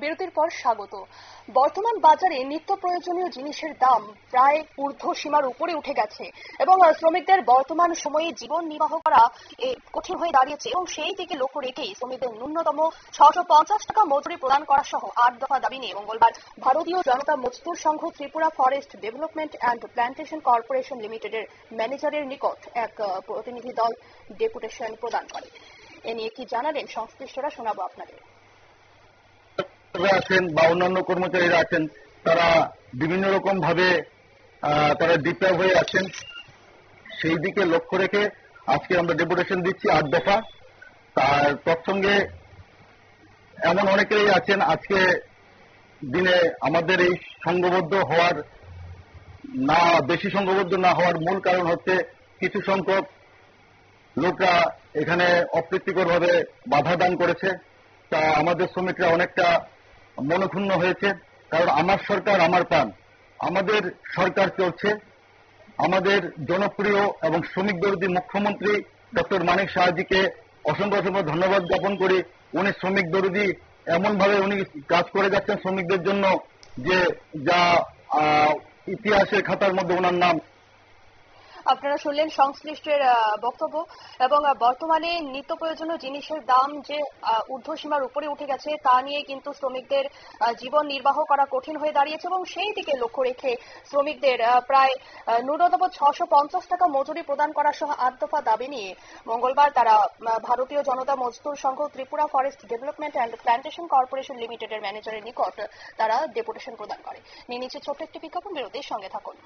বিরতির পর স্বাগত। বর্তমান বাজারে নিত্য প্রয়োজনীয় জিনিসের দাম প্রায় ঊর্ধ্ব সীমার উপরে উঠে গেছে এবং শ্রমিকদের বর্তমান সময়ে জীবন নির্বাহ করা কঠিন হয়ে দাঁড়িয়েছে এবং সেই দিকে লক্ষ্য রেখেই শ্রমিকদের ন্যূনতম 650 টাকা মজুরি প্রদান করা সহ 8 দফা দাবি নিয়ে মঙ্গলবার Bharatiya Janata Mazdoor Sangh Tripura forest development and plantation corporation লিমিটেডের ম্যানেজারের নিকট এক প্রতিনিধি দল ডেপুটেশন প্রদান করে। এ নিয়ে কি জানালেন সংশ্লিষ্টরা, শোনাবো আপনাদের। আছেন বা অন্যান্য কর্মচারীরা আছেন, তারা বিভিন্ন রকম ভাবে তারা ডিপ্রাইভ হয়ে আছেন। সেই দিকে লক্ষ্য রেখে আজকে আমরা ডেপুটেশন দিচ্ছি 8 দফা। তার তৎসঙ্গে এমন অনেকেই আছেন, আজকে দিনে আমাদের এই সংঘবদ্ধ হওয়ার বেশি সংঘবদ্ধ না হওয়ার মূল কারণ হচ্ছে কিছু সংখ্যক লোকরা এখানে অপ্রীতিকর ভাবে বাধা দান করেছে। তা আমাদের শ্রমিকরা অনেকটা মনক্ষুণ্ণ হয়েছে, কারণ আমার সরকার আমার প্রাণ, আমাদের সরকার চলছে। আমাদের জনপ্রিয় এবং শ্রমিক বিরোধী মুখ্যমন্ত্রী ডক্টর মানিক সাহাজিকে অসংখ্য অসংখ্য ধন্যবাদ জ্ঞাপন করি। উনি শ্রমিক বিরোধী এমন ভাবে উনি কাজ করে যাচ্ছেন শ্রমিকদের জন্য, যে যা ইতিহাসের খাতার মধ্যে ওনার নাম। আপনারা শুনলেন সংশ্লিষ্টের বক্তব্য। এবং বর্তমানে নিত্য প্রয়োজনীয় জিনিসের দাম যে ঊর্ধ্বসীমার উপরে উঠে গেছে তা নিয়ে কিন্তু শ্রমিকদের জীবন নির্বাহ করা কঠিন হয়ে দাঁড়িয়েছে এবং সেই দিকে লক্ষ্য রেখে শ্রমিকদের প্রায় ন্যূনতম 650 টাকা মজুরি প্রদান করা সহ 8 দফা দাবি নিয়ে মঙ্গলবার তারা Bharatiya Janata Mazdoor Sangh Tripura forest development and plantation corporation লিমিটেডের ম্যানেজারের নিকট তারা ডেপুটেশন প্রদান করে। নিয়ে নিচ্ছে ছোট্ট একটি বিজ্ঞাপন বিরতির সঙ্গে থাকুন।